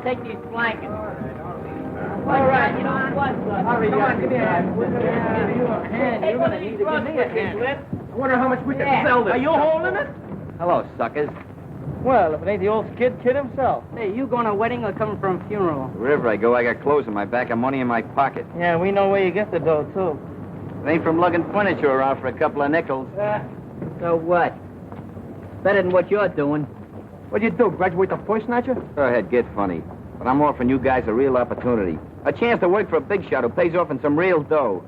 take these blankets. All right, you know what? Hurry up. Give me a hand. You're going to need to give me a hand. I wonder how much we can sell this. Are you holding it? Hello, suckers. Well, if it ain't the old kid himself. Hey, you going to a wedding or coming from a funeral? Wherever I go, I got clothes in my back and money in my pocket. Yeah, we know where you get the dough, too. It ain't from lugging furniture around for a couple of nickels. So what? Better than what you're doing. What'd you do, graduate the voice snatcher? Go ahead, get funny. But I'm offering you guys a real opportunity. A chance to work for a big shot who pays off in some real dough.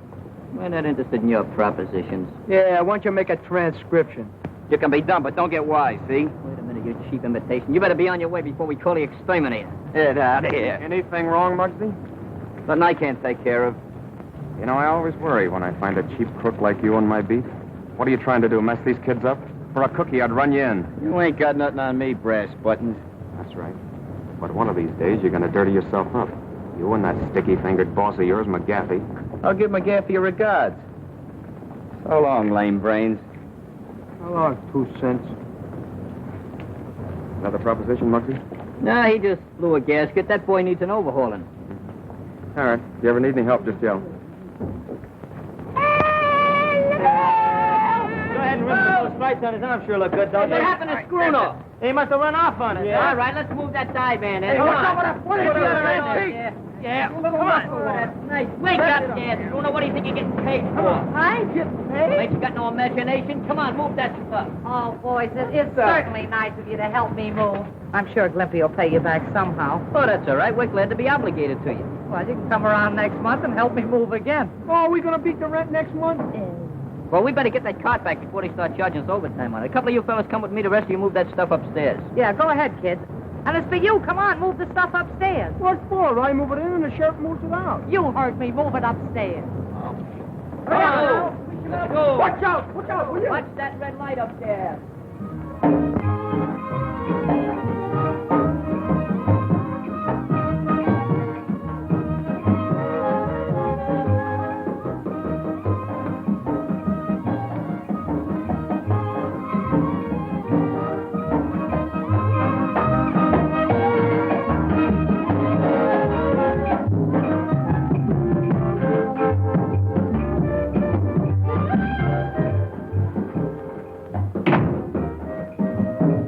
We're not interested in your propositions. Yeah, why don't you make a transcription? You can be dumb, but don't get wise, see? Wait a minute, you cheap imitation. You better be on your way before we call the exterminator. Get out of here. Anything wrong, Muggsy? Nothing I can't take care of. You know, I always worry when I find a cheap crook like you on my beat. What are you trying to do, mess these kids up? For a cookie, I'd run you in. You ain't got nothing on me, brass buttons. That's right. But one of these days, you're going to dirty yourself up. You and that sticky-fingered boss of yours, McGaffey. I'll give McGaffey your regards. So long, lame brains. How long? 2 cents. Another proposition, Muggsy? Nah, he just blew a gasket. That boy needs an overhauling. All right. If you ever need any help, just yell. Go ahead and rip those stripes on his arm. Sure look good, don't What happened to Screwno? He must have run off on it. All right, let's move that divan in. Hey, Come watch on. out for that funny Put it other right antique. there. Yeah, come on. Oh, that's nice. Wake up, Dad. Screwno, what do you think you're getting paid for? I get paid? Ain't you got no imagination? Come on, move that stuff. Oh, boys, it's certainly nice of you to help me move. I'm sure Glimpy will pay you back somehow. Oh, that's all right. We're glad to be obligated to you. Well, you can come around next month and help me move again. Oh, are we going to beat the rent next month? Well, we better get that cart back before they start charging us overtime on it. A couple of you fellas come with me. The rest of you move that stuff upstairs. Yeah, go ahead, kids. And it's for you. Come on, move the stuff upstairs. What for? I move it in and the sheriff moves it out. You heard me. Move it upstairs. Come on. Let's go. Watch out, will you? Watch that red light up there.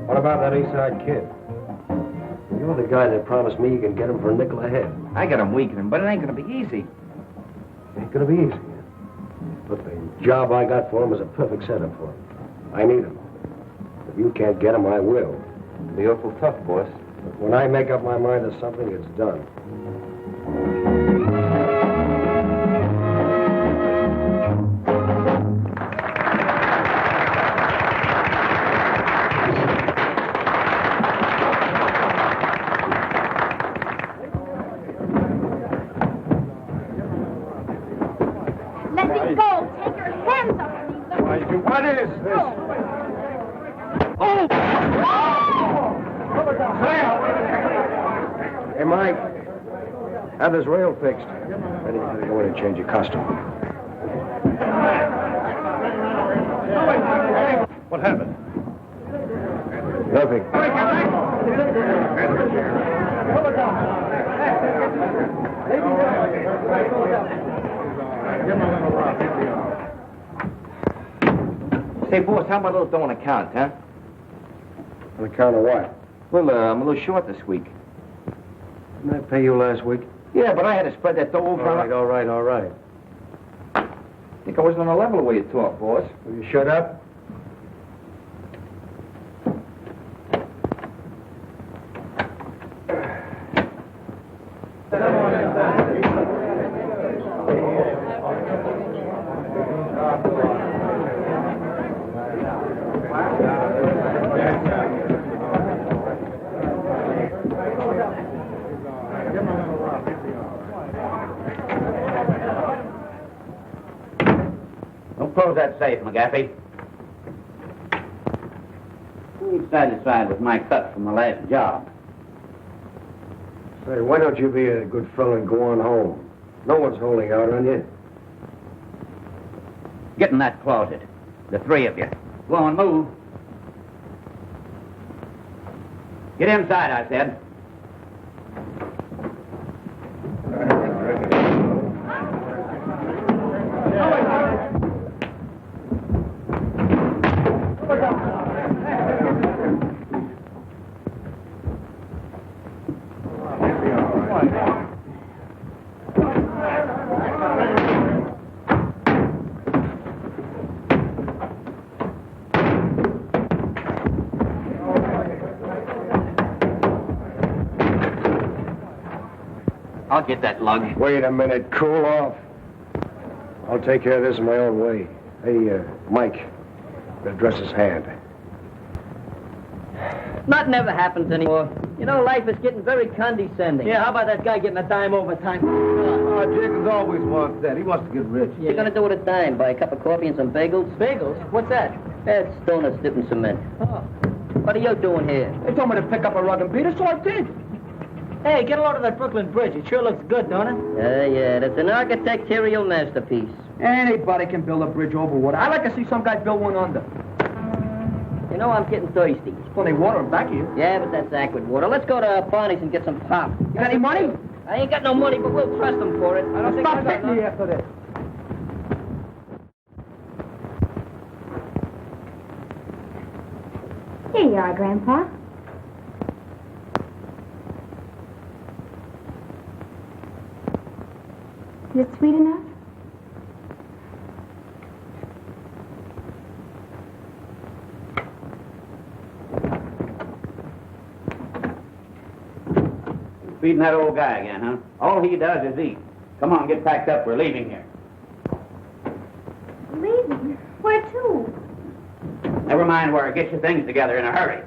What about that Eastside kid? You're the guy that promised me you can get him for a nickel a head. I got him weakening, but it ain't going to be easy. Ain't gonna be easy. But the job I got for him is a perfect setup for him. I need him. If you can't get him, I will. It'll be awful tough, boss. But when I make up my mind to something, it's done. Let me go. Take your hands off me. What is this? Oh! Hey, Mike. Have this rail fixed. Ready to go in and change your costume. What happened? Nothing. Say, boss, how about a little dough on account, huh? On account of what? Well, I'm a little short this week. Didn't I pay you last week? Yeah, but I had to spread that dough over. All right. I think I wasn't on the level the way you talk, boss. Will you shut up? Don't close that safe, McGaffey. You ain't satisfied with my cut from the last job. Say, why don't you be a good fellow and go on home? No one's holding out on you. Get in that closet. The three of you. Go on, move. Get inside, I said. I'll get that lug. Wait a minute. Cool off. I'll take care of this in my own way. Hey, Mike, address his hand. Nothing ever happens anymore. You know, life is getting very condescending. Yeah, how about that guy getting a dime overtime? Oh, Jacobs always wants that. He wants to get rich. What you gonna do with a dime? Buy a cup of coffee and some bagels? Bagels? What's that? That's donuts dipped in cement. Oh. What are you doing here? They told me to pick up a rug and beat it, so I did. Hey, get a load of that Brooklyn Bridge. It sure looks good, don't it? Yeah, that's an architectural masterpiece. Anybody can build a bridge over water. I'd like to see some guy build one under. You know, I'm getting thirsty. There's plenty of water back here. Yeah, but that's aqua water. Let's go to Barney's and get some pop. You got any money? I ain't got no money, but we'll trust them for it. I don't think Stop hitting me after this. Here you are, Grandpa. Is it sweet enough? Feeding that old guy again, huh? All he does is eat. Come on, get packed up. We're leaving here. Leaving? Where to? Never mind where. Get your things together in a hurry.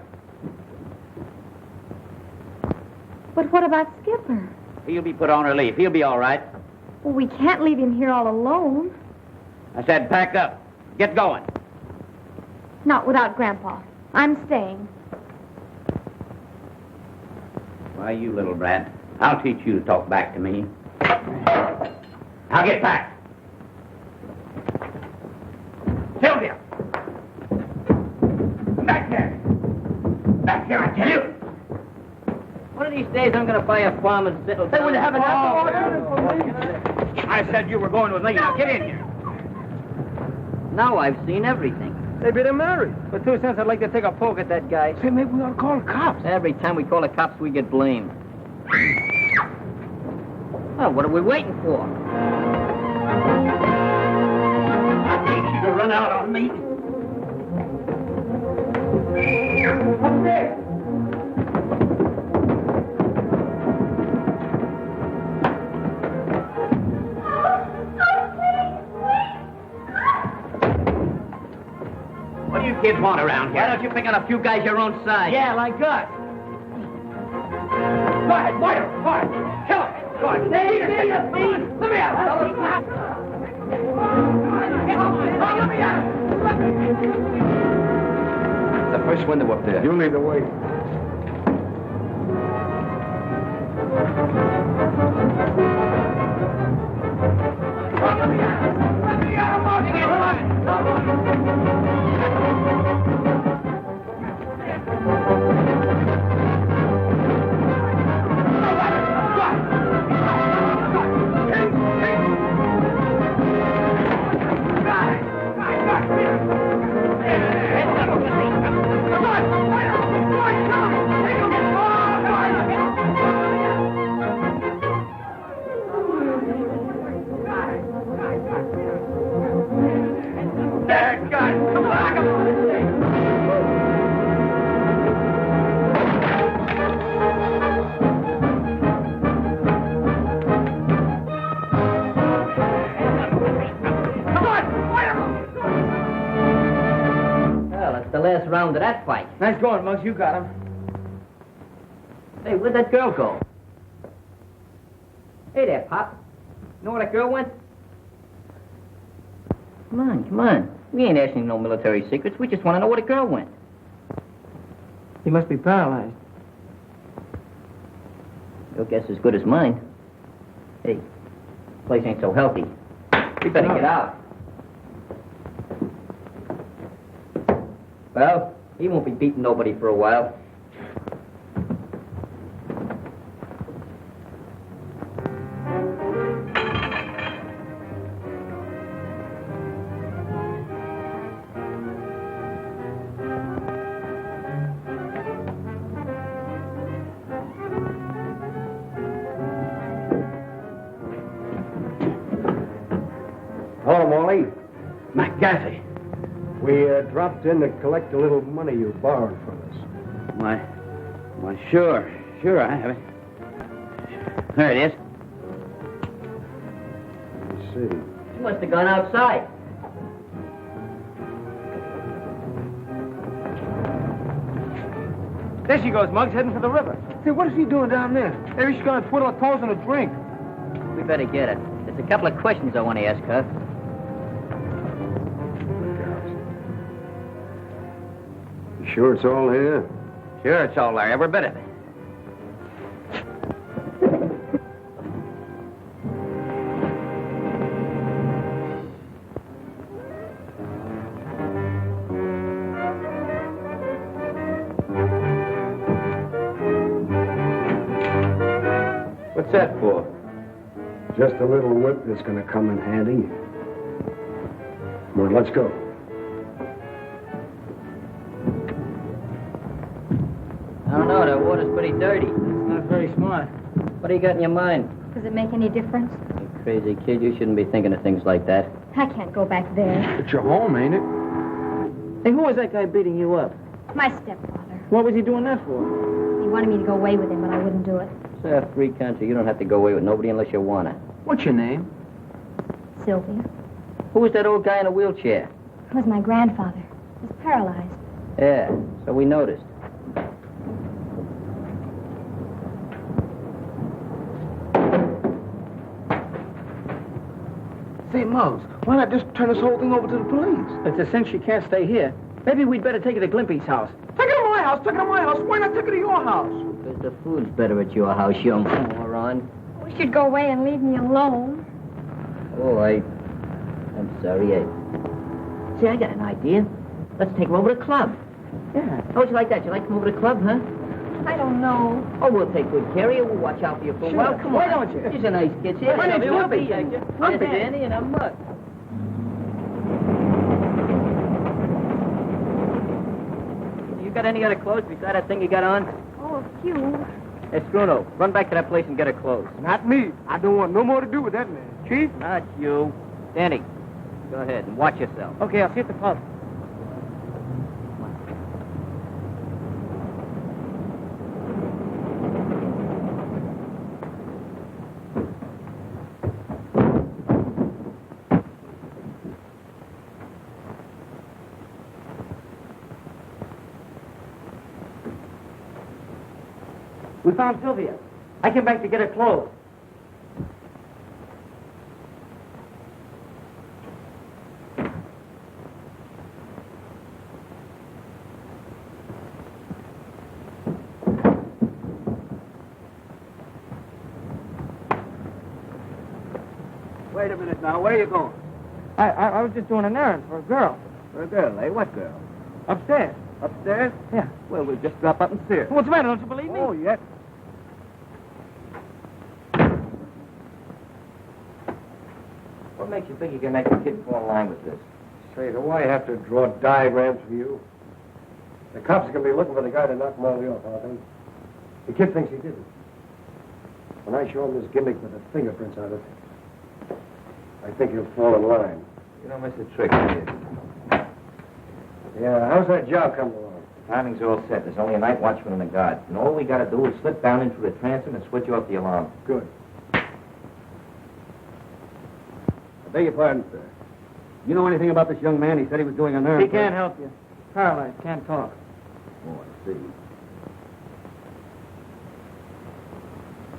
But what about Skipper? He'll be put on relief. He'll be all right. Well, we can't leave him here all alone. I said pack up. Get going. Not without Grandpa. I'm staying. Why, you little brat. I'll teach you to talk back to me. Now get back. Sylvia! Back there! Back here, I tell you! One of these days, I'm gonna buy a farm and settle down. Hey, will you have an apple? I said you were going with me. Now get in here. Now I've seen everything. Maybe they're married. For 2 cents, I'd like to take a poke at that guy. Say, maybe we ought to call the cops. Every time we call the cops, we get blamed. Well, what are we waiting for? I hate you to run out on me. Up there. What do you kids want around here? Why don't you pick on a few guys your own size? Yeah, like us. Go ahead, fire, fire. Kill him. Go on. Let me out. The first window up there. You lead the way. Last round of that fight. Nice going, Muggs. You got him. Hey, where'd that girl go? Hey there, Pop. Know where that girl went? Come on, come on. We ain't asking no military secrets. We just want to know where the girl went. He must be paralyzed. Your guess is as good as mine. Hey, this place ain't so healthy. We better get out. Well, he won't be beating nobody for a while. Hello, Molly. McGaffey. We dropped in to collect a little money you borrowed from us. Why, sure I have it. There it is. see. She must have gone outside. There she goes, Muggs, heading for the river. Hey, what is he doing down there? Maybe she's gonna twiddle her toes in a drink. We better get her. There's a couple of questions I want to ask her. You sure it's all here? Sure, it's all there, every bit of it. What's that for? Just a little whip that's going to come in handy. Come on, let's go. I don't know, that water's pretty dirty. It's not very smart. What do you got in your mind? Does it make any difference? You crazy kid, you shouldn't be thinking of things like that. I can't go back there. It's your home, ain't it? Hey, who was that guy beating you up? My stepfather. What was he doing that for? He wanted me to go away with him, but I wouldn't do it. It's a free country. You don't have to go away with nobody unless you want to. What's your name? Sylvia. Who was that old guy in a wheelchair? It was my grandfather. He was paralyzed. Yeah, so we noticed. Say, Muggs, why not just turn this whole thing over to the police? It's a cinch she can't stay here. Maybe we'd better take her to Glimpy's house. Take her to my house! Take her to my house! Why not take her to your house? Because the food's better at your house, young moron. We should go away and leave me alone. Oh, I'm sorry. See, I got an idea. Let's take her over to the club. Yeah. How'd you like that? You like to come over to the club, huh? I don't know. Oh, we'll take good care of you. We'll watch out for you for a Sure. while. Come Why on. don't you? She's a nice kid. See, My name's Sylvia, we'll Humpy. protect you. Humpy. Here's Danny and a mug. You got any other clothes besides that thing you got on? Oh, a few. Hey, Bruno, run back to that place and get her clothes. Not me. I don't want no more to do with that man. Chief? Not you. Danny, go ahead and watch yourself. Okay, I'll see you at the club. We found Sylvia. I came back to get her clothes. Wait a minute now. Where are you going? I was just doing an errand for a girl. For a girl, eh? What girl? Upstairs. Upstairs? Yeah. Well, we'll just drop up and see her. What's the matter? Don't you believe me? Oh, yeah. What makes you think you can make a kid fall in line with this? Say, do I have to draw diagrams for you? The cops are going to be looking for the guy to knock Molly off, aren't they? The kid thinks he did it. When I show him this gimmick with the fingerprints on it, I think he'll fall in line. You don't miss a trick, do you? Yeah, how's that job coming along? Timing's all set. There's only a night watchman and a guard. And all we got to do is slip down into the transom and switch off the alarm. Good. I beg your pardon, sir. You know anything about this young man? He said he was doing an errand. He can't help you. Paralyzed, can't talk. Oh, I see.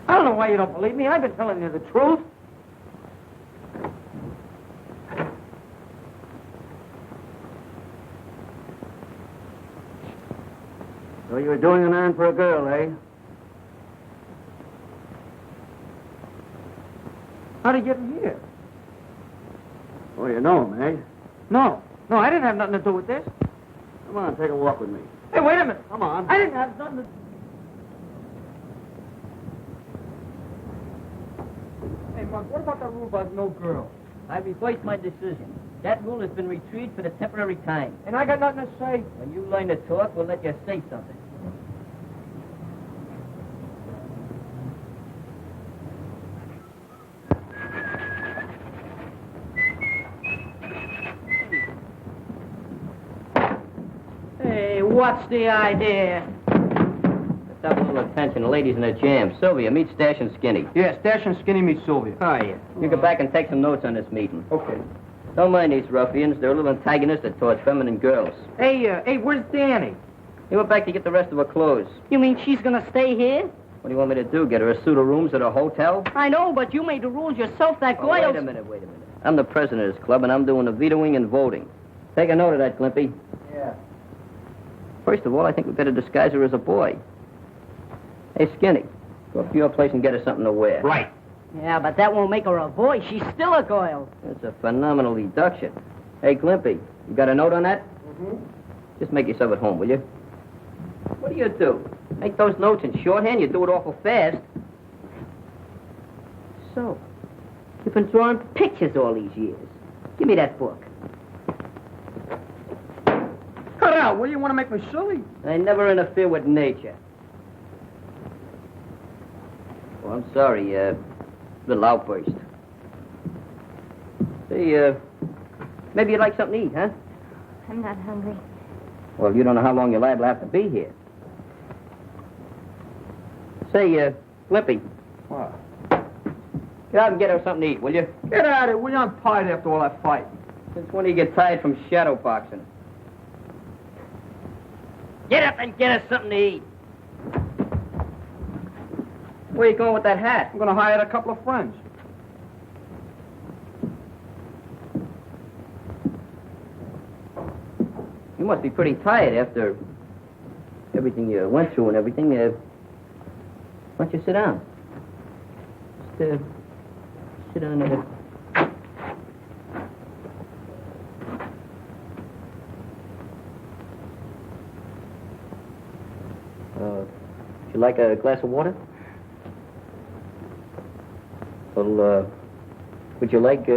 I don't know why you don't believe me. I've been telling you the truth. So you were doing an errand for a girl, eh? How did you get in here? Oh, you know him, eh? No, I didn't have nothing to do with this. Come on, take a walk with me. Hey, wait a minute. Come on. I didn't have nothing to... Hey, Mark, what about the rule about no girl? I reversed my decision. That rule has been retrieved for the temporary time. And I got nothing to say. When you learn to talk, we'll let you say something. Hey, what's the idea? The have a little attention. The ladies in the jam. Sylvia, meet Stash and Skinny. Yeah, Stash and Skinny meet Sylvia. Oh, yeah. You go back and take some notes on this meeting. Okay. Don't mind these ruffians. They're a little antagonistic towards feminine girls. Hey, where's Danny? He went back to get the rest of her clothes. You mean she's gonna stay here? What do you want me to do? Get her a suit of rooms at a hotel? I know, but you made the rules yourself. That Oh, Goyle's... wait a minute. I'm the president of this club, and I'm doing the vetoing and voting. Take a note of that, Glimpy. Yeah. First of all, I think we better disguise her as a boy. Hey, Skinny, go up to your place and get her something to wear. Right. Yeah, but that won't make her a boy. She's still a Goyle. That's a phenomenal deduction. Hey, Glimpy, you got a note on that? Mm-hmm. Just make yourself at home, will you? What do? Make those notes in shorthand? You do it awful fast. So, you've been drawing pictures all these years. Give me that book. Cut out. What do you want to make me silly? I never interfere with nature. Oh, I'm sorry, little outburst. Say, maybe you'd like something to eat, huh? I'm not hungry. Well, you don't know how long your lad will have to be here. Say, Lippy. What? Get out and get her something to eat, will you? Get out of it. We're on tired after all that fight. Since when do you get tired from shadow boxing? Get up and get us something to eat. Where you going with that hat? I'm going to hire a couple of friends. You must be pretty tired after everything you went through and everything. Why don't you sit down? Just, sit down there. Would you like a glass of water? Well, would you like,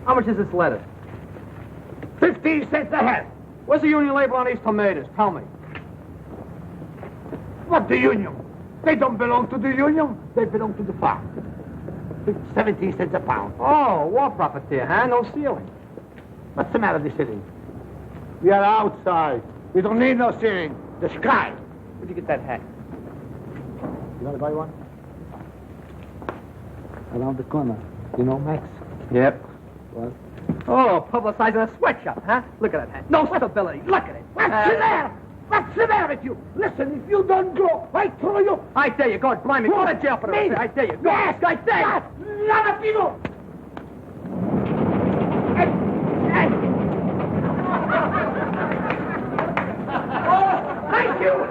How much is this lettuce? 15 cents a head. Where's the union label on these tomatoes? Tell me. What the union? They don't belong to the union. They belong to the farm. 17 cents a pound. Oh, war profiteer, huh? No ceiling. What's the matter with the ceiling? We are outside. We don't need no ceiling. The sky. Where'd you get that hat? You want to buy one? Around the corner. You know Max? Yep. What? Oh, publicizing a sweatshop, huh? Look at that hat. No stability. Look at it. What's the matter? What's the matter with you? Listen, if you don't go, I throw you. I dare you. God blimey. Go to jail for this. I dare you. Go. Yes, I dare you. None of you. Thank you.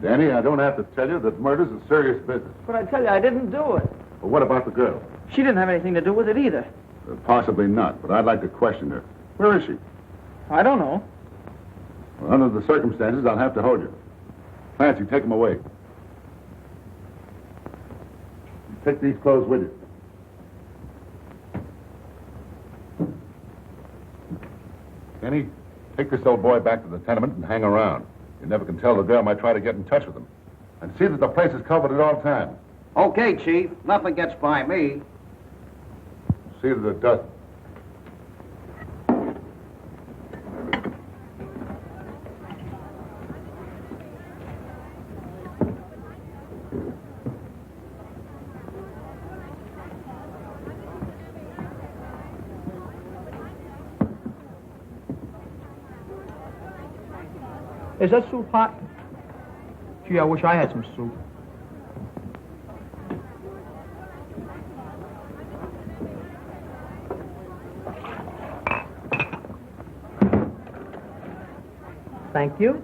Danny, I don't have to tell you that murder's a serious business. But I tell you, I didn't do it. But what about the girl? She didn't have anything to do with it either. Possibly not, but I'd like to question her. Where is she? I don't know. Well, under the circumstances, I'll have to hold you. Clancy, take him away. Take these clothes with you. Kenny, take this old boy back to the tenement and hang around. You never can tell, the girl might try to get in touch with him. And see that the place is covered at all times. Okay, Chief. Nothing gets by me. See that it doesn't. Is that soup hot? Gee, I wish I had some soup. Thank you.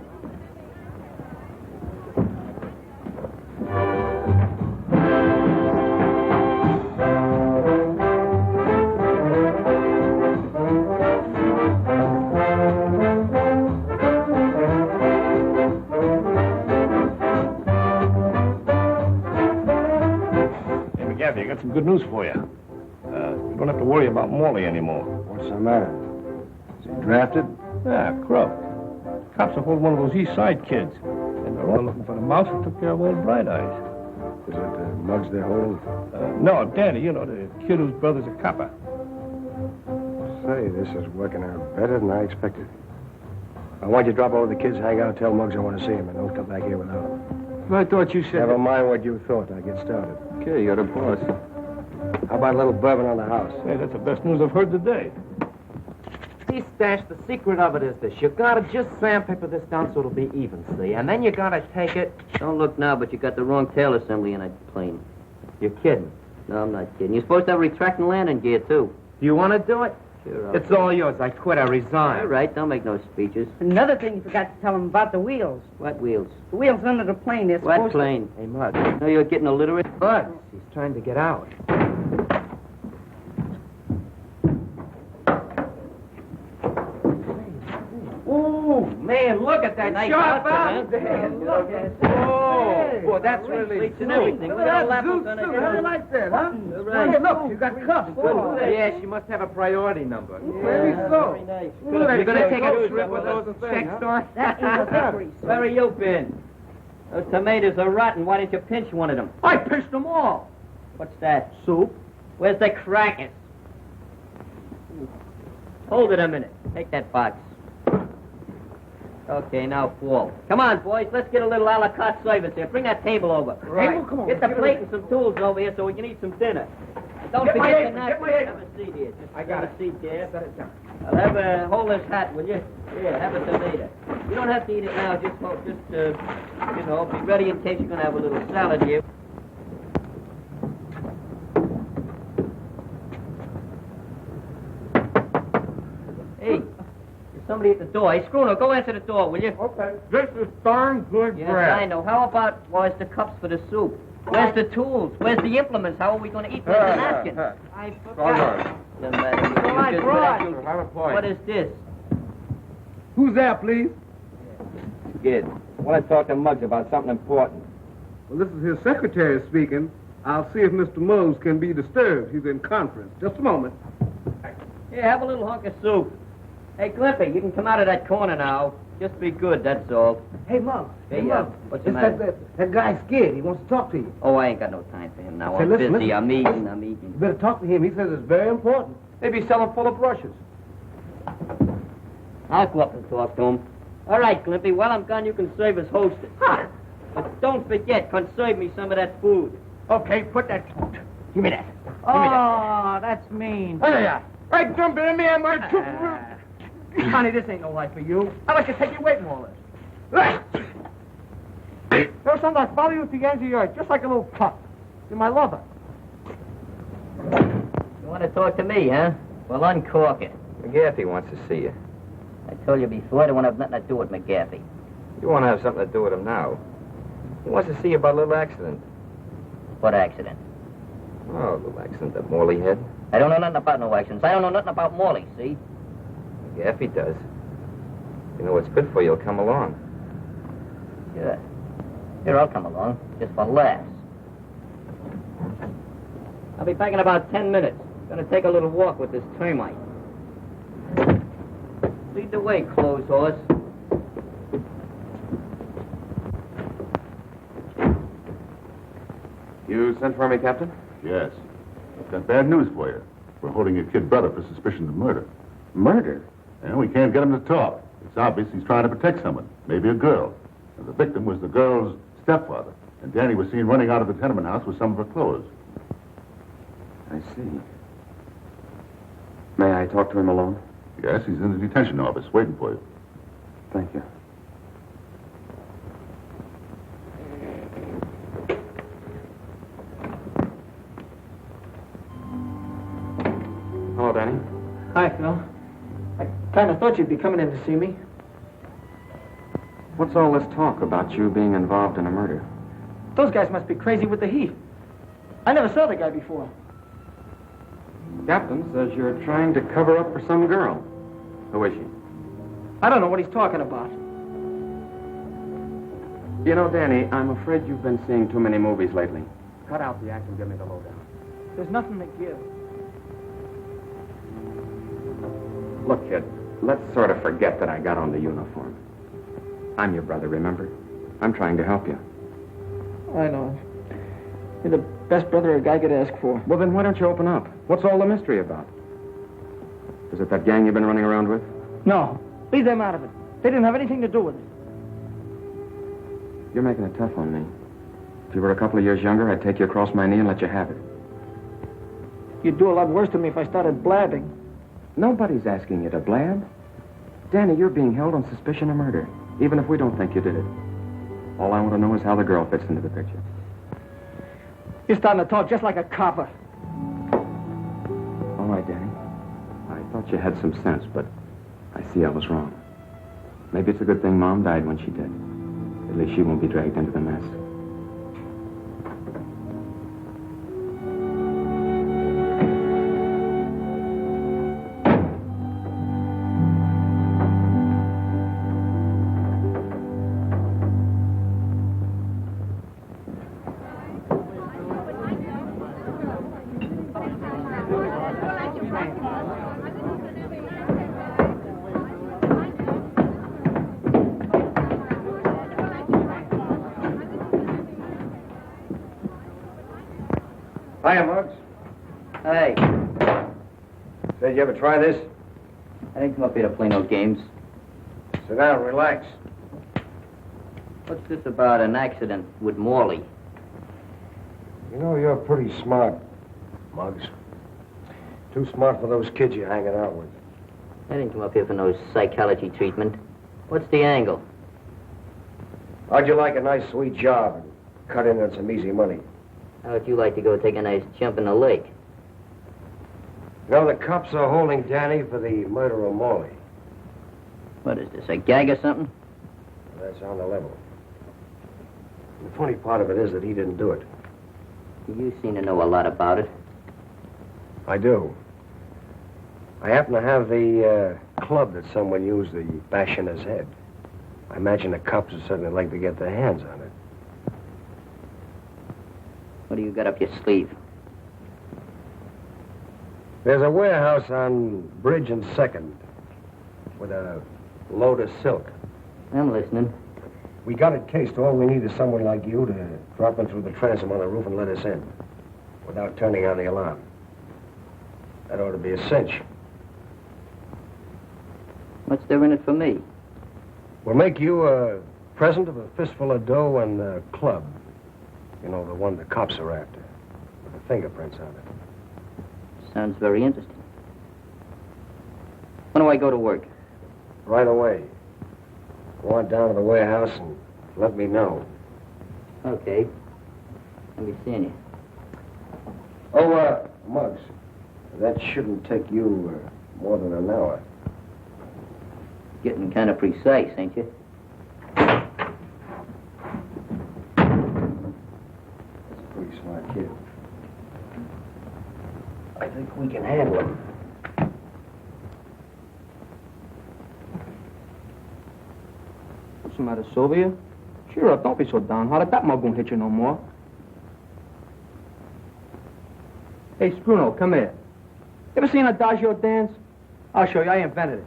I got some good news for you. You don't have to worry about Morley anymore. What's the matter? Is he drafted? Yeah, Crub. Cops are holding one of those Eastside kids. And They're all looking for the mouse who took care of old Bright Eyes. Is it the mugs they hold? No, Danny, you know, the kid whose brother's a copper. Say, this is working out better than I expected. I want you to drop over the kids' hangout, tell Muggs I want to see him, and don't come back here without him. I thought you said... Never mind what you thought. I get started. Okay, you're the boss. How about a little bourbon on the house? Hey, that's the best news I've heard today. See, Stash, the secret of it is this. You gotta just sandpaper this down so it'll be even, see? And then you gotta take it... Don't look now, but you got the wrong tail assembly in that plane. You're kidding. No, I'm not kidding. You're supposed to have retracting landing gear, too. Do you want to do it? Sure, It's all yours. I quit. I resign. All right, don't make no speeches. Another thing you forgot to tell him about the wheels. What wheels? The wheels under the plane, they're What supposed plane? Hey, Mud. No, you're getting illiterate? Mud. He's trying to get out. Ooh, man, look at that Nice sharp outfit, out huh? there. Look at it. Oh, boy, that's really Seats and everything. Look We got at that levels zoot on it. suit. How do you like that, huh? Right. Hey, look, you got cuffs. Yeah, she must have a priority number. Maybe so. Very nice. You're going to take a trip with those check stores? That is a victory. Where have you been? Those tomatoes are rotten. Why didn't you pinch one of them? I pinched them all. What's that? Soup? Where's the crackers? Hold it a minute. Take that box. Okay, now fall. Come on, boys. Let's get a little a la carte service here. Bring that table over. Right. Table? Come on. Get the plate and some tools over here so we can eat some dinner. And don't Get my forget apron, to get my have apron. a seat here. Just I got have it. a seat there. Set it down. I'll have hold this hat, will you? Here, have a tomato. You don't have to eat it now. Just be ready in case you're going to have a little salad here. Hey, there's somebody at the door. Hey, Schooner, go answer the door, will you? Okay. This is darn good Yes, bread. I know. How about where's the cups for the soup? Where's the tools? Where's the implements? How are we going to eat? Where's the napkin? I All forgot. right. Doesn't matter. All I brought. Have a point. What is this? Who's there, please? Kid, I want to talk to Muggs about something important. Well, this is his secretary speaking. I'll see if Mr. Mose can be disturbed. He's in conference. Just a moment. Here, have a little hunk of soup. Hey, Glimpy, you can come out of that corner now. Just be good, that's all. Hey, Muggs. Hey, Muggs. What's the It's matter? that guy's scared. He wants to talk to you. Oh, I ain't got no time for him now. Say, I'm listen, busy. listen. I'm eating. You better talk to him. He says it's very important. Maybe he's selling full of brushes. I'll go up and talk to him. All right, Glimpy, while I'm gone, you can serve as hostess. Huh. But don't forget, conserve me some of that food. Okay, put that... Give me that. Oh, that's mean. Hey, there you are. Hey, dump it in me, my tooth. Honey, this ain't no life for you. I'd like to take you away from all this. There's something I follow you to the ends of your earth, just like a little pup. You're my lover. You want to talk to me, huh? Well, uncork it. McGaffey wants to see you. I told you before, I don't want to have nothing to do with McGaffey. You want to have something to do with him now. He wants to see you about a little accident. What accident? Oh, a little accident that Morley had. I don't know nothing about no accidents. I don't know nothing about Morley, see? McGaffey does. You know what's good for you, he'll come along. Sure. Here, I'll come along, just for laughs. I'll be back in about 10 minutes. Gonna take a little walk with this termite. Lead the way, clothes horse. You sent for me, Captain? Yes. I've got bad news for you. We're holding your kid brother for suspicion of murder. Murder? And we can't get him to talk. It's obvious he's trying to protect someone, maybe a girl. And the victim was the girl's stepfather. And Danny was seen running out of the tenement house with some of her clothes. I see. May I talk to him alone? Yes, he's in the detention office waiting for you. Thank you. Hello, Danny. Hi, Phil. I kind of thought you'd be coming in to see me. What's all this talk about you being involved in a murder? Those guys must be crazy with the heat. I never saw the guy before. Captain says you're trying to cover up for some girl. Who is she? I don't know what he's talking about. You know, Danny, I'm afraid you've been seeing too many movies lately. Cut out the act and give me the lowdown. There's nothing to give. Look, kid, let's sort of forget that I got on the uniform. I'm your brother, remember? I'm trying to help you. I know. You're the best brother a guy could ask for. Well, then why don't you open up? What's all the mystery about? Is it that gang you've been running around with? No. Leave them out of it. They didn't have anything to do with it. You're making it tough on me. If you were a couple of years younger, I'd take you across my knee and let you have it. You'd do a lot worse to me if I started blabbing. Nobody's asking you to blab. Danny, you're being held on suspicion of murder, even if we don't think you did it. All I want to know is how the girl fits into the picture. You're starting to talk just like a copper. All right, Danny. I thought you had some sense, but I see I was wrong. Maybe it's a good thing Mom died when she did. At least she won't be dragged into the mess. Hiya, Muggs. Hey, Said you ever try this? I didn't come up here to play no games. Sit down, relax. What's this about an accident with Morley? You know, you're pretty smart, Muggs. Too smart for those kids you're hanging out with. I didn't come up here for no psychology treatment. What's the angle? How'd you like a nice, sweet job and cut in on some easy money? How would you like to go take a nice jump in the lake? You know, the cops are holding Danny for the murder of Morley. What is this, a gag or something? That's on the level. The funny part of it is that he didn't do it. You seem to know a lot about it. I do. I happen to have the club that someone used to bash in his head. I imagine the cops would certainly like to get their hands on it. What do you got up your sleeve? There's a warehouse on Bridge and 2nd with a load of silk. I'm listening. We got it cased. All we need is someone like you to drop in through the transom on the roof and let us in without turning on the alarm. That ought to be a cinch. What's there in it for me? We'll make you a present of a fistful of dough and a club. You know, the one the cops are after, with the fingerprints on it. Sounds very interesting. When do I go to work? Right away. Go on down to the warehouse and let me know. Okay. I'll be seeing you. Oh, Muggs, that shouldn't take you more than an hour. Getting kind of precise, ain't you? That's a pretty smart kid. I think we can handle him. What's the matter, Sylvia? Cheer up, don't be so downhearted. That mug won't hit you no more. Hey, Spruno, come here. You ever seen Adagio dance? I'll show you. I invented it.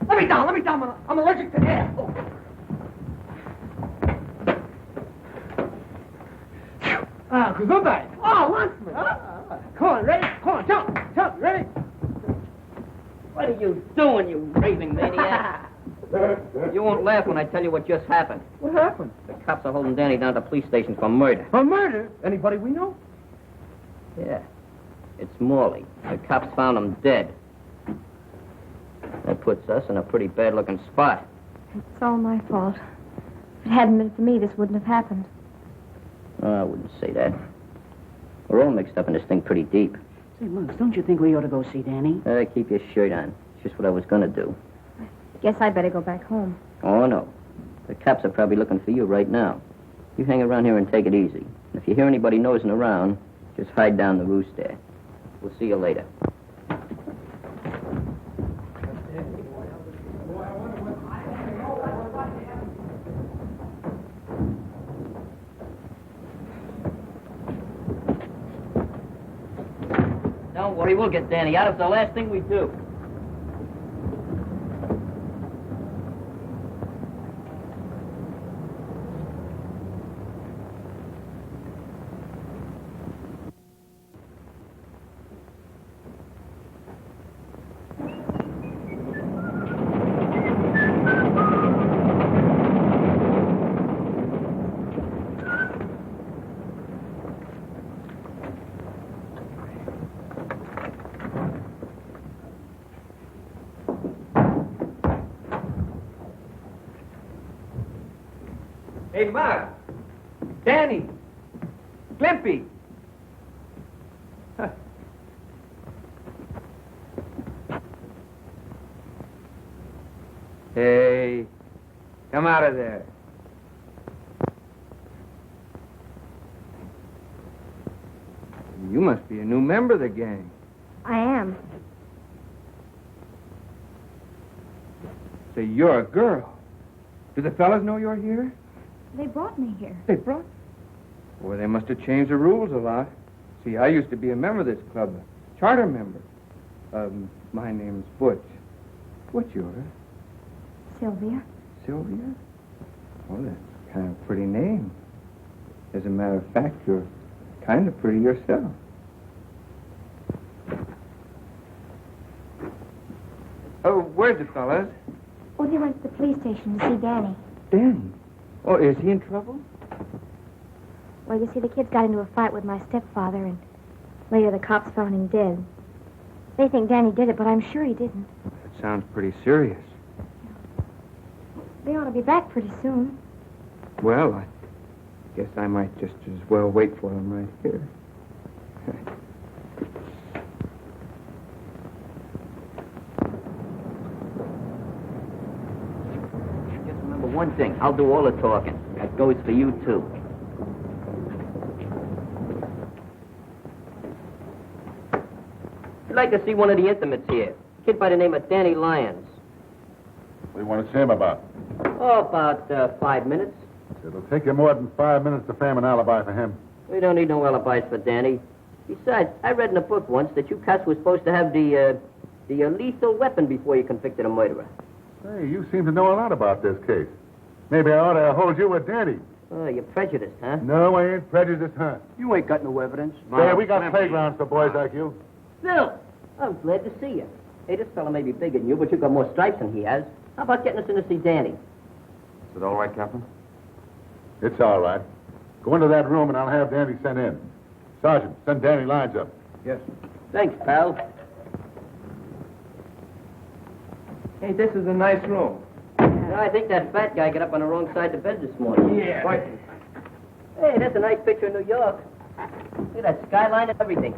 Let me down. I'm allergic to air. Oh. Gesundheit. Oh, Lunchman. Come on, ready? Come on, jump, ready? What are you doing, you raving maniac? You won't laugh when I tell you what just happened. What happened? The cops are holding Danny down at the police station for murder. For murder? Anybody we know? Yeah. It's Morley. The cops found him dead. That puts us in a pretty bad-looking spot. It's all my fault. If it hadn't been for me, this wouldn't have happened. Oh, I wouldn't say that. We're all mixed up in this thing pretty deep. Say, Muggs, don't you think we ought to go see Danny? Keep your shirt on. It's just what I was going to do. Guess I better go back home. Oh, no. The cops are probably looking for you right now. You hang around here and take it easy. And if you hear anybody nosing around, just hide down the roost there. We'll see you later. Morty, we'll get Danny out. It's the last thing we do. Hey, Ma. Danny. Glimpy. Hey, come out of there. You must be a new member of the gang. I am. Say, you're a girl. Do the fellas know you're here? They brought me here. They brought? Well, they must have changed the rules a lot. See, I used to be a member of this club, a charter member. My name's Butch. What's yours? Sylvia. Sylvia? Well, that's kind of a pretty name. As a matter of fact, you're kind of pretty yourself. Oh, where's the fellas? Oh, they went to the police station to see Danny. Danny? Oh, is he in trouble? Well, you see, the kids got into a fight with my stepfather, and later the cops found him dead. They think Danny did it, but I'm sure he didn't. That sounds pretty serious. They ought to be back pretty soon. Well, I guess I might just as well wait for them right here. Just remember one thing. I'll do all the talking. That goes for you, too. I'd like to see one of the intimates here. A kid by the name of Danny Lyons. What do you want to see him about? Oh, about 5 minutes. It'll take you more than 5 minutes to frame an alibi for him. We don't need no alibis for Danny. Besides, I read in a book once that you cats were supposed to have the lethal weapon before you convicted a murderer. Hey, you seem to know a lot about this case. Maybe I ought to hold you with Danny. Oh, you're prejudiced, huh? No, I ain't prejudiced, huh? You ain't got no evidence. Yeah, we got playgrounds for boys like you. Phil, I'm glad to see you. Hey, this fella may be bigger than you, but you've got more stripes than he has. How about getting us in to see Danny? Is it all right, Captain? It's all right. Go into that room and I'll have Danny sent in. Sergeant, send Danny Lyons up. Yes. Thanks, pal. Hey, this is a nice room. I think that fat guy got up on the wrong side of the bed this morning. Yeah. What? Hey, that's a nice picture of New York. Look at that skyline and everything.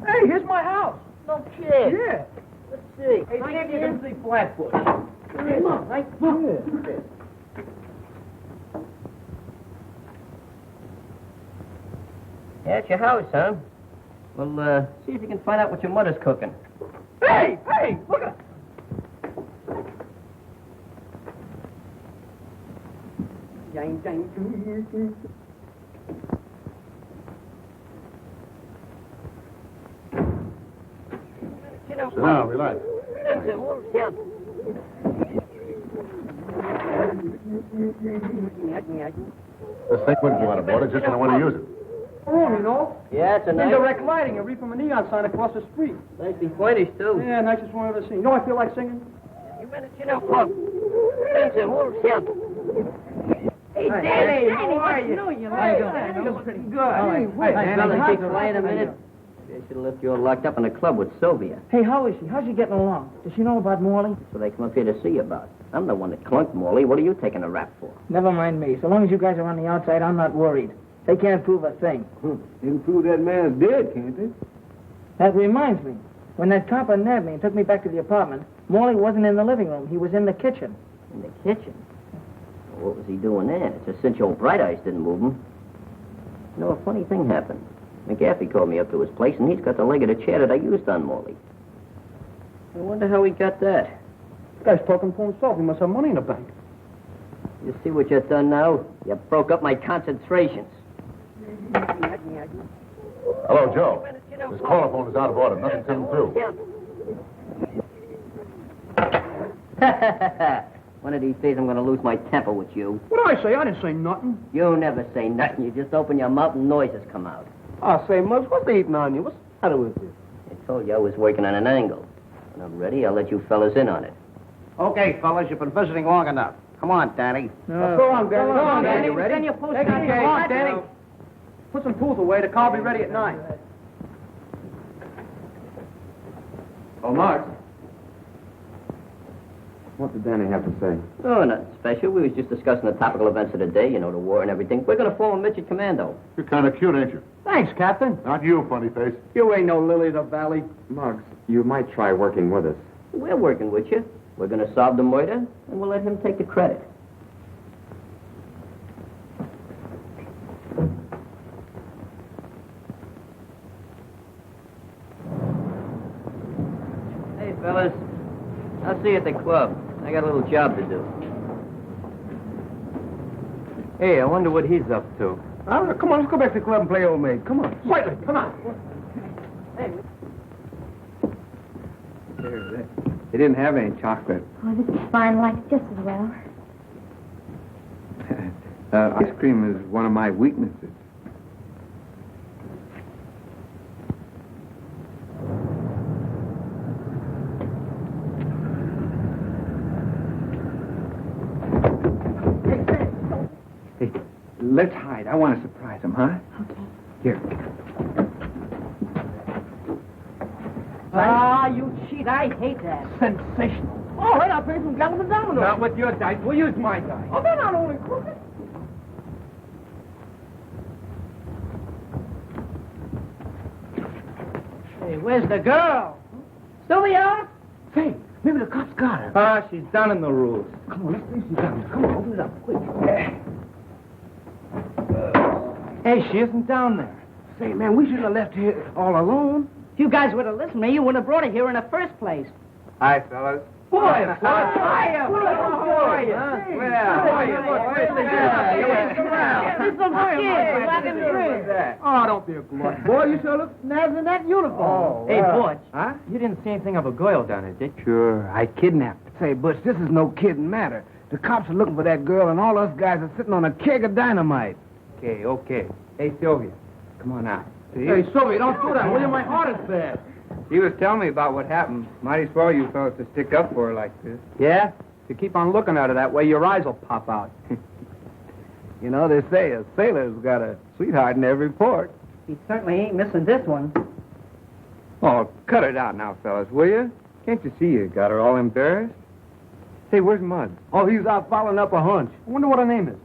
Hey, here's my house. No kid. Yeah. Let's see. Hey, see if you can see Flatbush. Come on, right? Yeah. Yeah, it's your house, huh? Well, see if you can find out what your mother's cooking. Hey, look at... Sit down, relax. This thing wouldn't go out of order just when I want to use it. You know? Yeah, it's a nice... Indirect lighting, a read from a neon sign across the street. Nicely pointed, too. Yeah, nicest one I've ever seen. You know what I feel like singing? Hey, Danny, how are you? How you doing? Pretty good. Hey, fellas, take quiet a minute. They should have left you all locked up in a club with Sylvia. Hey, how is she? How's she getting along? Does she know about Morley? So they come up here to see you about. I'm the one that clunked Morley. What are you taking a rap for? Never mind me. So long as you guys are on the outside, I'm not worried. They can't prove a thing. They can prove that man's dead, can't they? That reminds me. When that copper nabbed me and took me back to the apartment, Morley wasn't in the living room. He was in the kitchen. In the kitchen? Well, what was he doing there? It's a cinch old Bright Eyes didn't move him. You know, a funny thing happened. McGaffey called me up to his place, and he's got the leg of the chair that I used on Morley. I wonder how he got that. This guy's talking for himself. He must have money in the bank. You see what you've done now? You broke up my concentrations. Hello, Joe. This call is out of order. Nothing's coming through. One of these days I'm going to lose my temper with you. What did I say? I didn't say nothing. You never say nothing. You just open your mouth and noises come out. I say, Muggs, what's they eating on you? What's the matter with you? I told you I was working on an angle. When I'm ready, I'll let you fellas in on it. Okay, fellas, you've been visiting long enough. Come on, Danny. Go on, Danny. Go on, Danny. Ready? Send your post Take it easy. Come on, Danny. Put some tools away. The car will be ready at 9. Oh, Mark. What did Danny have to say? Oh, nothing special. We was just discussing the topical events of the day, you know, the war and everything. We're going to form a midget commando. You're kind of cute, ain't you? Thanks, Captain. Not you, funny face. You ain't no lily of the valley. Muggs, you might try working with us. We're working with you. We're going to solve the murder, and we'll let him take the credit. Hey, fellas. I'll see you at the club. I got a little job to do. Hey, I wonder what he's up to. I don't know. Come on, let's go back to the club and play old maid. Come on. Quietly, come on. He didn't have any chocolate. Oh, this is fine, like just as well. Ice cream is one of my weaknesses. Hey, let's hide. I want to surprise him, huh? Okay. Here. Ah, you cheat. I hate that. Sensational. All right, I'll pay some gallon dominoes. Not with your dice. We'll use my dice. Oh, they're not only crooked. Hey, where's the girl? Sylvia? Say, maybe the cops got her. Ah, she's down in the rules. Come on, let's see if she's down there. Come on, open it up, quick. Hey, she isn't down there. Say, man, we shouldn't have left here all alone. If you guys would have listened to me, you wouldn't have brought her here in the first place. Hi, fellas. Boy, How are you? How are you? There's some kids laughing drinks. Oh, don't be a glutton. Boy, you sure look snazzy in that uniform. Hey, Butch. Huh? You didn't see anything of a girl down there, did you? Sure, I kidnapped her. Say, Butch, this is no kidding matter. The cops are looking for that girl, and all us guys are sitting on a keg of dynamite. Okay. Hey, Sylvia, come on out. Hey, Sylvia, don't do that, will you? My heart is bad. She was telling me about what happened. Mighty swell you fellas to stick up for her like this. Yeah? If you keep on looking at her that way, your eyes will pop out. You know, they say a sailor's got a sweetheart in every port. He certainly ain't missing this one. Oh, cut it out now, fellas, will you? Can't you see you got her all embarrassed? Say, where's Mud? Oh, he's out following up a hunch. I wonder what her name is.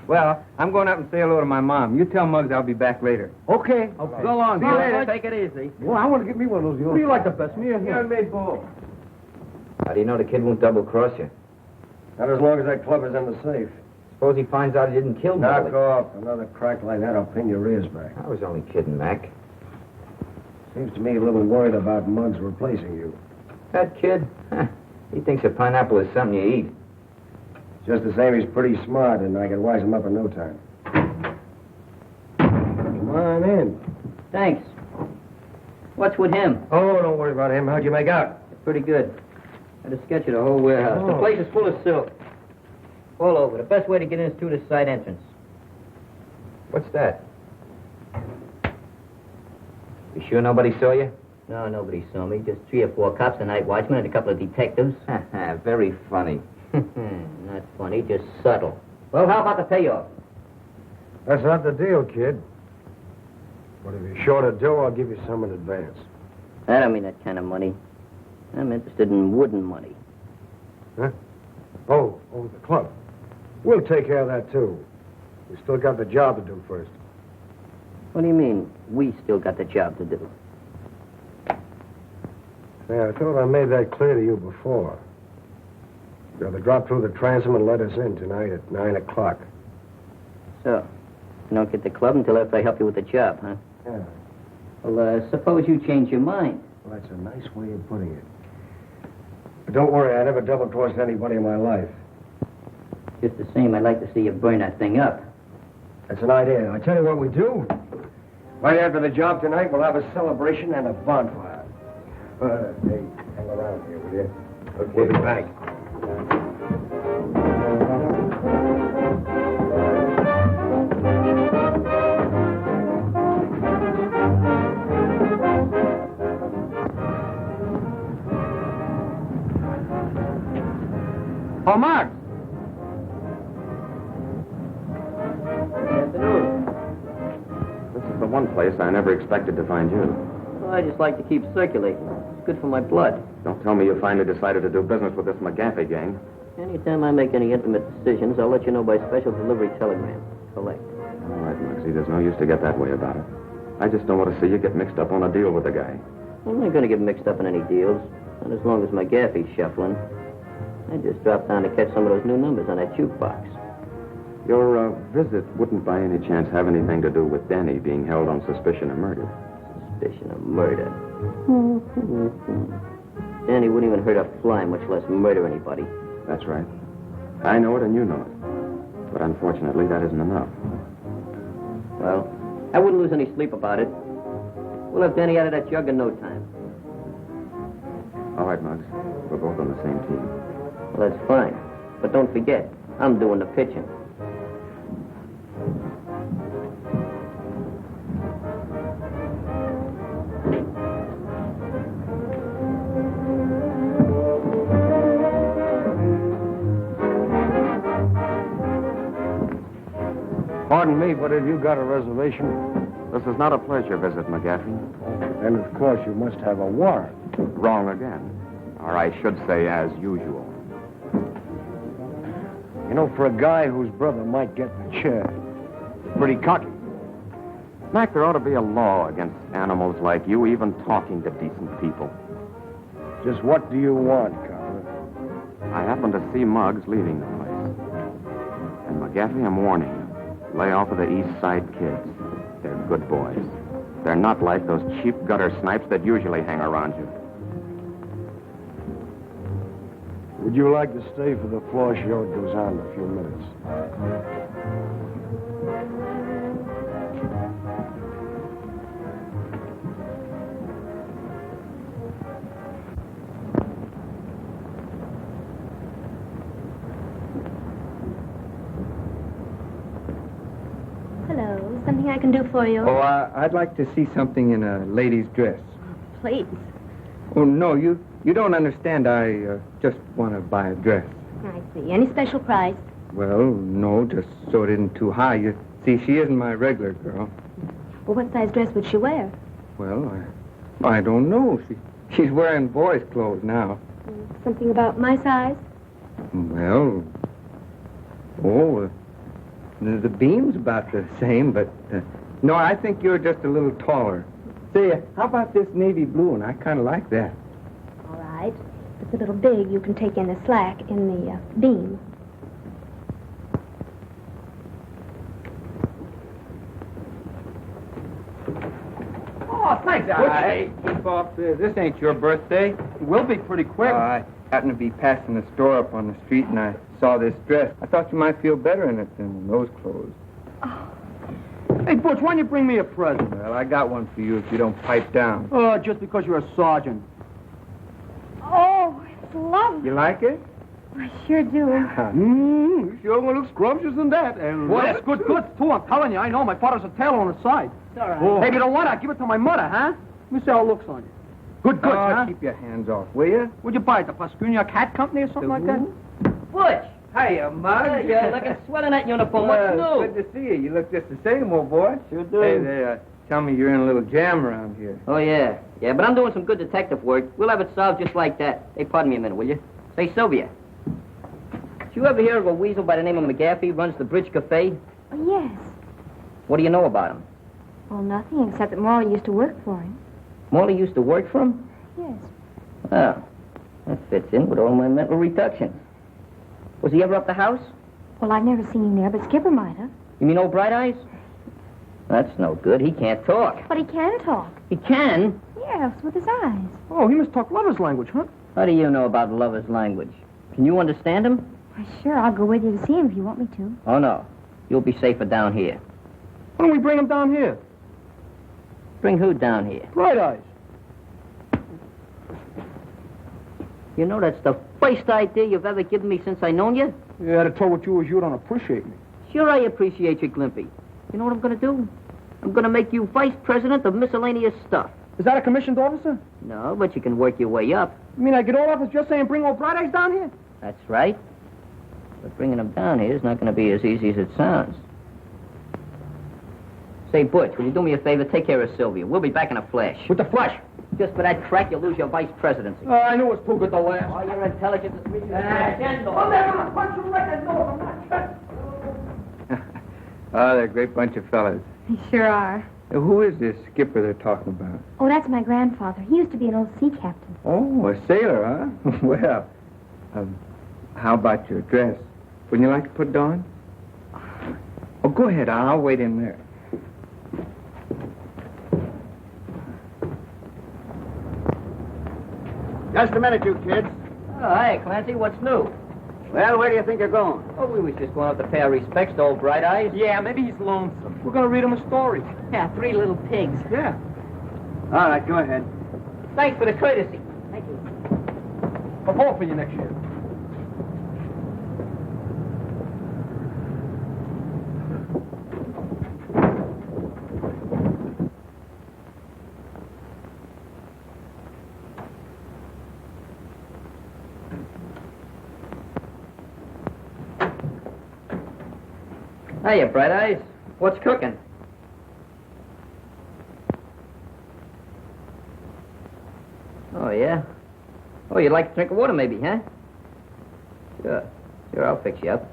Well, I'm going up and say hello to my mom. You tell Muggs I'll be back later. Okay. So long. See you later. Take it easy. Well, I want to get me one of those. Who do you like the best, me or him? I made both. How do you know the kid won't double-cross you? Not as long as that club is in the safe. Suppose he finds out he didn't kill Knock Molly. off. Another crack like that, I'll pin your ears back. I was only kidding, Mac. Seems to me a little worried about Muggs replacing you. That kid, he thinks a pineapple is something you eat. Just the same, he's pretty smart, and I can wise him up in no time. Come on in. Thanks. What's with him? Oh, don't worry about him. How'd you make out? Pretty good. Had a sketch of the whole warehouse. The place is full of silk. All over. The best way to get in is through the side entrance. What's that? You sure nobody saw you? No, nobody saw me. Just 3 or 4 cops, a night watchman, and a couple of detectives. Very funny. Not funny, just subtle. Well, how about the payoff? That's not the deal, kid. But if you're short of dough, I'll give you some in advance. I don't mean that kind of money. I'm interested in wooden money. Huh? Oh, the club. We'll take care of that, too. We still got the job to do first. What do you mean, we still got the job to do? Yeah, I thought I made that clear to you before. You have to drop through the transom and let us in tonight at 9 o'clock. So, you don't get the club until after I help you with the job, huh? Yeah. Well, suppose you change your mind. Well, that's a nice way of putting it. But don't worry, I never double-crossed anybody in my life. Just the same, I'd like to see you burn that thing up. That's an idea. I tell you what we do. Right after the job tonight, we'll have a celebration and a bonfire. Hey, hang around here, will you? Okay. We'll be back. Oh, Mark! This is the one place I never expected to find you. Well, I just like to keep circulating. It's good for my blood. Don't tell me you finally decided to do business with this McGaffey gang. Anytime I make any intimate decisions, I'll let you know by special delivery telegram. Collect. All right, Mugsy, there's no use to get that way about it. I just don't want to see you get mixed up on a deal with the guy. I'm not going to get mixed up in any deals. Not as long as McGaffey's shuffling. I just dropped down to catch some of those new numbers on that jukebox. Your visit wouldn't by any chance have anything to do with Danny being held on suspicion of murder. Suspicion of murder? Danny wouldn't even hurt a fly, much less murder anybody. That's right. I know it and you know it. But unfortunately, that isn't enough. Well, I wouldn't lose any sleep about it. We'll have Danny out of that jug in no time. All right, Muggs. We're both on the same team. Well, that's fine. But don't forget, I'm doing the pitching. Pardon me, but have you got a reservation? This is not a pleasure visit, McGaffey. And of course you must have a warrant. Wrong again. Or I should say, as usual. You know, for a guy whose brother might get the chair, pretty cocky. Mac, there ought to be a law against animals like you even talking to decent people. Just what do you want, Copper? I happened to see Muggs leaving the place. And McGaffey, I'm warning you. Lay off of the Eastside kids. They're good boys. They're not like those cheap gutter snipes that usually hang around you. Would you like to stay for the floor show? It goes on in a few minutes. Hello. Something I can do for you? Oh, I'd like to see something in a lady's dress. Please. Oh, no, you don't understand. I just want to buy a dress. I see. Any special price? Well, no, just so it isn't too high. You see, she isn't my regular girl. Well, what size dress would she wear? Well, I don't know. She's wearing boys' clothes now. Something about my size? Well, the beam's about the same, but no, I think you're just a little taller. Say, how about this navy blue one? I kind of like that. All right. If it's a little big, you can take in the slack in the beam. Oh, thanks. Hey, keep off this. This ain't your birthday. It will be pretty quick. I happened to be passing the store up on the street, and I saw this dress. I thought you might feel better in it than those clothes. Oh. Hey, Butch, why don't you bring me a present? Well, I got one for you if you don't pipe down. Oh, just because you're a sergeant. Oh, it's lovely. You like it? I sure do. You sure gonna look scrumptious in that. And boy, that's good goods, too. I'm telling you, I know. My father's a tailor on the side. It's all right. Oh. Hey, if you don't want it, I'll give it to my mother, huh? Let me see how it looks on you. Good goods, huh? Keep your hands off, will you? What'd you buy it, the Pascunia Cat Company or something like that? Butch! Hiya, Mug. You're looking swell in that uniform. What's new? Good to see you. You look just the same, old boy. Sure do. Hey, they tell me you're in a little jam around here. Oh, yeah. Yeah, but I'm doing some good detective work. We'll have it solved just like that. Hey, pardon me a minute, will you? Say, Sylvia. Did you ever hear of a weasel by the name of McGaffey runs the Bridge Cafe? Oh, yes. What do you know about him? Well, nothing except that Morley used to work for him. Morley used to work for him? Yes. Oh, that fits in with all my mental reductions. Was he ever up the house? Well, I've never seen him there, but Skipper might have. You mean old Bright Eyes? That's no good. He can't talk. But he can talk. He can? Yes, with his eyes. Oh, he must talk lover's language, huh? How do you know about lover's language? Can you understand him? Why, sure, I'll go with you to see him if you want me to. Oh, no. You'll be safer down here. Why don't we bring him down here? Bring who down here? Bright Eyes. You know that's the first idea you've ever given me since I known you? Yeah, to tell what you don't appreciate me. Sure I appreciate you, Glimpy. You know what I'm going to do? I'm going to make you vice president of miscellaneous stuff. Is that a commissioned officer? No, but you can work your way up. You mean I get all off as just saying bring old Bright Eyes down here? That's right. But bringing him down here is not going to be as easy as it sounds. Say, Butch, will you do me a favor? Take care of Sylvia. We'll be back in a flash. With the flash? Just for that crack, you'll lose your vice presidency. I knew it was too good to last. Oh, you're intelligent as reading I'll never punch you right in the nose. I'm not Oh, they're a great bunch of fellas. They sure are. Who is this skipper they're talking about? Oh, that's my grandfather. He used to be an old sea captain. Oh, a sailor, huh? Well, how about your dress? Wouldn't you like to put it on? Oh, go ahead. I'll wait in there. Just a minute, you kids. Oh, hi, Clancy. What's new? Well, where do you think you're going? Oh, we was just going up to pay our respects to old Bright Eyes. Yeah, maybe he's lonesome. We're going to read him a story. Yeah, 3 little pigs. Yeah. All right, go ahead. Thanks for the courtesy. Thank you. I'll vote for you next year. Hiya, Bright Eyes. What's cooking? Oh, yeah? Oh, you'd like a drink of water, maybe, huh? Sure. Sure, I'll fix you up.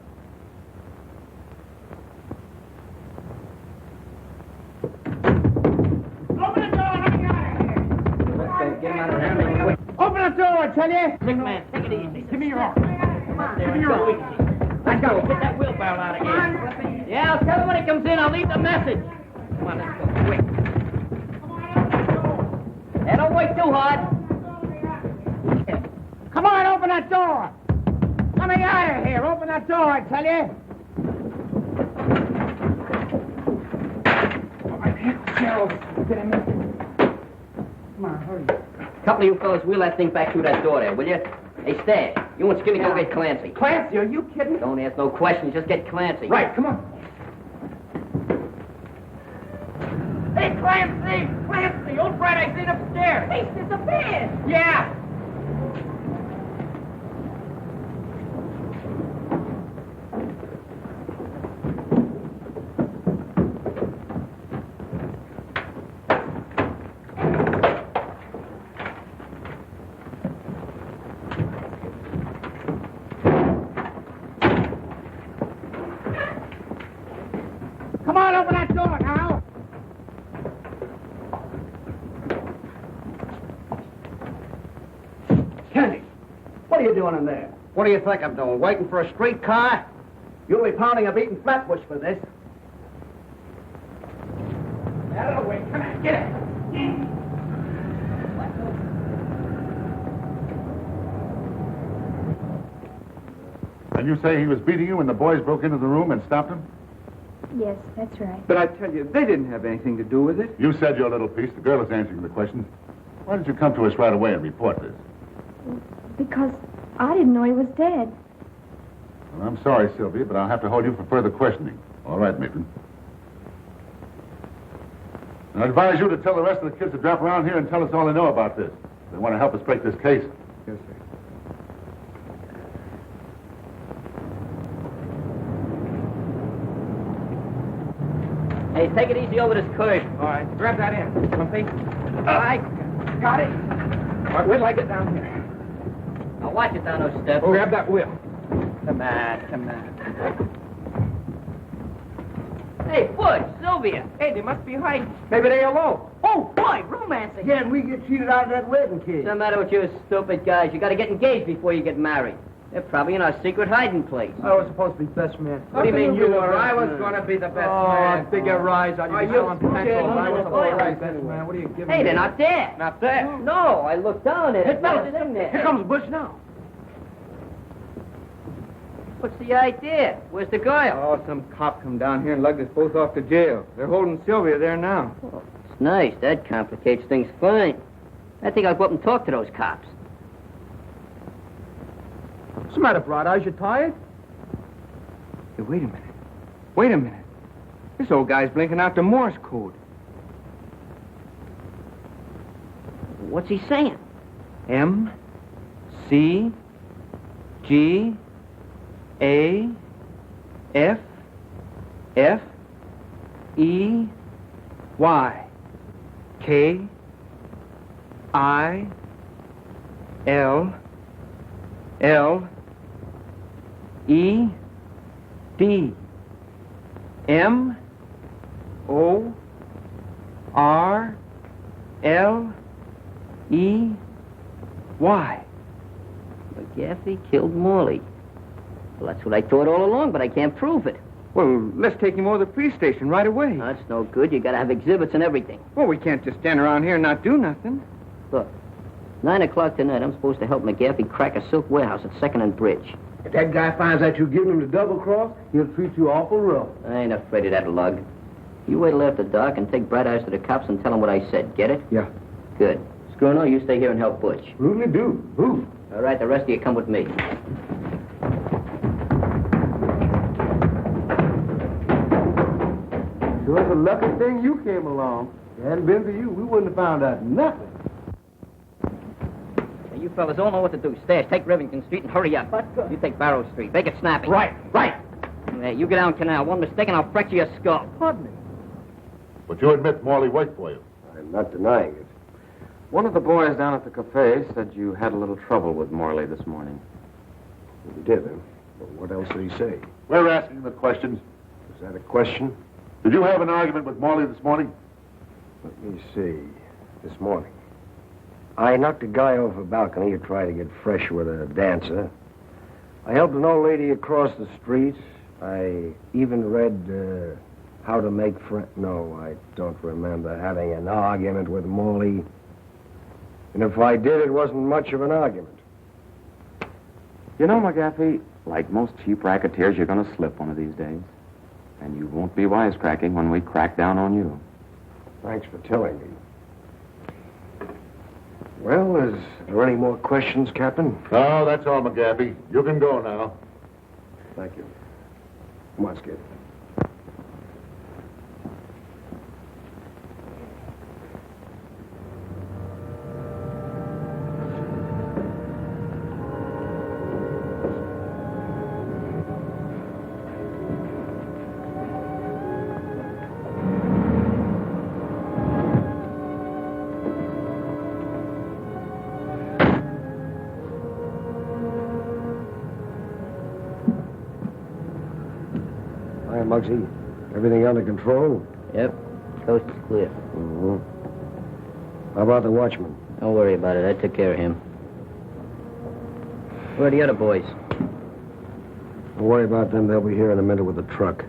Open the door, let me out of here. Get him out of here quick. Open the door, I tell you. Big man, take it easy. Give me your arm. Come on, Give me your arm. Let's go. Get that wheelbarrow out of here. Yeah, I'll tell him when he comes in. I'll leave the message. Come on, let's go. Quick. Hey, don't wait too hard. Come on, open that door. Let me out of here. Open that door, I tell you. Get him in. Come on, hurry. Couple of you fellas wheel that thing back through that door there, will you? Hey, Stan, you and Skinny go get Clancy. Clancy, are you kidding? Don't ask no questions, just get Clancy. Right, come on. Hey, Clancy! Clancy! Old Brad, I seen upstairs. He's disappeared. Yeah. Come on, open that door now. Kenny, what are you doing in there? What do you think I'm doing? Waiting for a streetcar? You'll be pounding a beaten flatbush for this. Out of the way. Come on, get it. And you say he was beating you when the boys broke into the room and stopped him? Yes, that's right. But I tell you, they didn't have anything to do with it. You said your little piece. The girl is answering the questions. Why didn't you come to us right away and report this? Because I didn't know he was dead. Well, I'm sorry, Sylvia, but I'll have to hold you for further questioning. All right, Maitland. I advise you to tell the rest of the kids to drop around here and tell us all they know about this. They want to help us break this case. Yes, sir. Hey, take it easy over this curve. All right, grab that in. Lumpy. All right. Got it. All right, wait till I get down here. Now watch it down those steps. Oh, grab that wheel. Come on, come on. Hey, Butch, Sylvia. Hey, they must be hiding. Maybe they alone. Oh, boy, romancing. Yeah, and we get cheated out of that wedding cake. What's the matter with you stupid guys? You got to get engaged before you get married. They're probably in our secret hiding place. I was supposed to be best man. What do you mean you were? I was going to be the best man. Oh, bigger rise on you. Selling pencils. I was supposed to be best man. What are you giving me? Hey, they're not there. Not there. No, I looked down at it. No, It's in there. here comes Bush now. What's the idea? Where's the girl? Oh, some cop come down here and lugged us both off to jail. They're holding Sylvia there now. Oh, Nice. That complicates things fine. I think I'll go up and talk to those cops. What's the matter, Bright Eyes? You tired? Hey, wait a minute. Wait a minute. This old guy's blinking out the Morse code. What's he saying? M, C, G, A, F, F, E, Y, K, I, L, L, E, D, M, O, R, L, E, Y. McGaffey killed Morley. Well, that's what I thought all along, but I can't prove it. Well, let's take him over to the police station right away. That's no good. You gotta have exhibits and everything. Well, we can't just stand around here and not do nothing. Look, 9 o'clock tonight, I'm supposed to help McGaffey crack a silk warehouse at 2nd and Bridge. If that guy finds out you're giving him the double cross, he'll treat you awful rough. I ain't afraid of that lug. You wait till after dark and take Bright Eyes to the cops and tell them what I said. Get it? Yeah. Good. Scruno, you stay here and help Butch. Absolutely do. Move. All right, the rest of you come with me. Sure, it's a lucky thing you came along. If it hadn't been for you, we wouldn't have found out nothing. Hey, you fellas all know what to do. Stash, take Rivington Street and hurry up. You take Barrow Street. Make it snappy. Right. Hey, you get down Canal. One mistake and I'll fracture your skull. Pardon me. But you admit Morley worked for you. I'm not denying it. One of the boys down at the cafe said you had a little trouble with Morley this morning. He did, huh? Well, what else did he say? We're asking the questions. Is that a question? Did you have an argument with Morley this morning? Let me see. This morning. I knocked a guy off a balcony who tried to get fresh with a dancer. I helped an old lady across the street. I even read How to Make Friends. No, I don't remember having an argument with Morley. And if I did, it wasn't much of an argument. You know, McGaffey, like most cheap racketeers, you're going to slip one of these days. And you won't be wisecracking when we crack down on you. Thanks for telling me. Well, is there any more questions, Captain? No, that's all, McGaffey. You can go now. Thank you. Come on, Skid. Hi, Muggsy. Everything under control? Yep. Coast is clear. Mm-hmm. How about the watchman? Don't worry about it. I took care of him. Where are the other boys? Don't worry about them. They'll be here in a minute with the truck.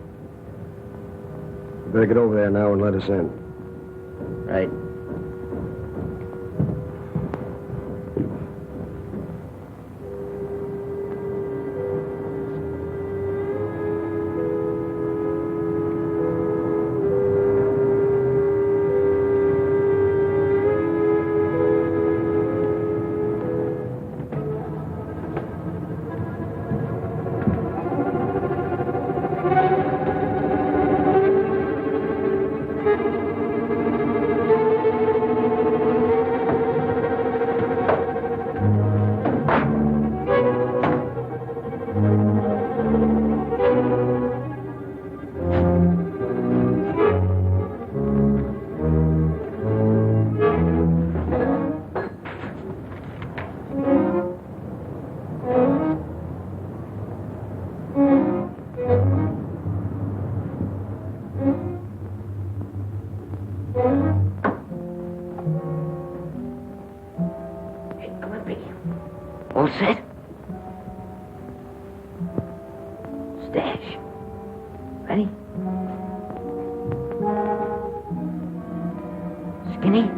You better get over there now and let us in. Right. All set? Stash. Ready? Skinny?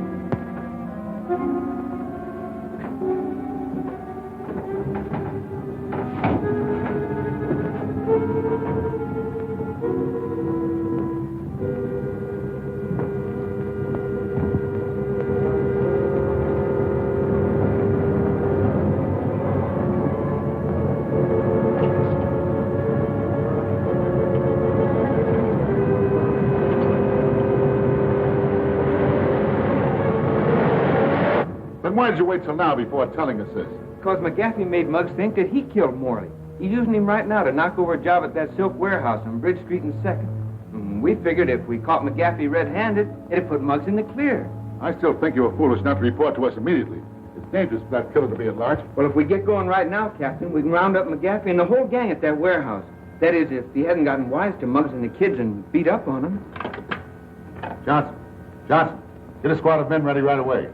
Why did you wait till now before telling us this? Because McGaffey made Muggs think that he killed Morley. He's using him right now to knock over a job at that silk warehouse on Bridge Street and 2nd. We figured if we caught McGaffey red-handed, it'd put Muggs in the clear. I still think you were foolish not to report to us immediately. It's dangerous for that killer to be at large. Well, if we get going right now, Captain, we can round up McGaffey and the whole gang at that warehouse. That is, if he hadn't gotten wise to Muggs and the kids and beat up on them. Johnson, get a squad of men ready right away.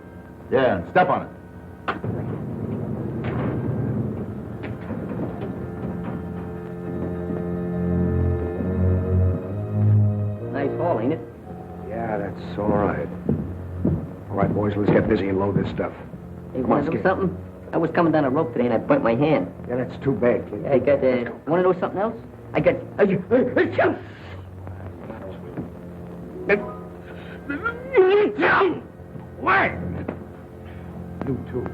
Yeah, and step on it. Nice haul, ain't it? Yeah, that's all right. All right, boys, let's get busy and load this stuff. Hey, Come want on, to know Skip. something? I was coming down a rope today and I burnt my hand. Yeah, that's too bad, kid. I got, want to know something else? I got, What? You too.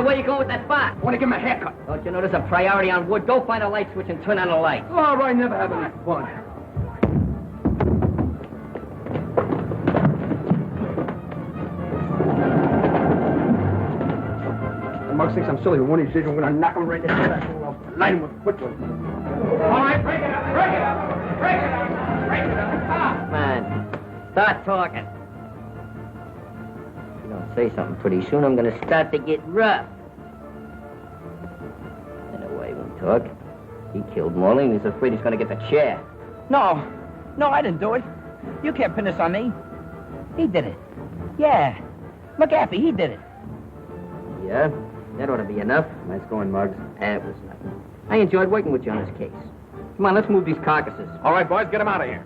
Where you going with that spot? I want to give him a haircut. Don't you know there's a priority on wood? Go find a light switch and turn on the light. All right, never have any fun. The Muggs thinks I'm silly. When one of these days, I'm going to knock him right in the head. I'll light him with quickly. All right, break it up. Come on. Start talking. If you don't say something pretty soon, I'm going to start to get rough. In a way, he won't talk. He killed Morley and he's afraid he's going to get the chair. No, I didn't do it. You can't pin this on me. He did it. Yeah. McGaffey, he did it. Yeah? That ought to be enough. Nice going, Muggs. That was nothing. I enjoyed working with you on this case. Come on, let's move these carcasses. All right, boys, get him out of here.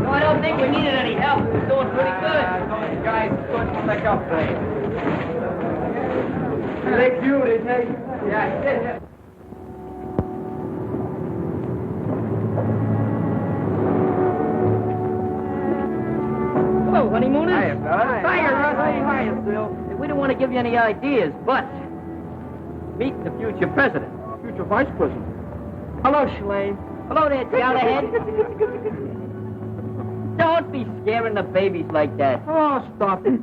No, I don't think we needed any help. We're doing pretty good. Those guys couldn't pick up things. They cute, didn't they? Yeah. Hello, honeymooners. Hiya, Hiya, Bill. We don't want to give you any ideas, but meet the future president. Future vice president. Hello, Shalane. Hello there, Galahad. Don't be scaring the babies like that. Oh, stop it.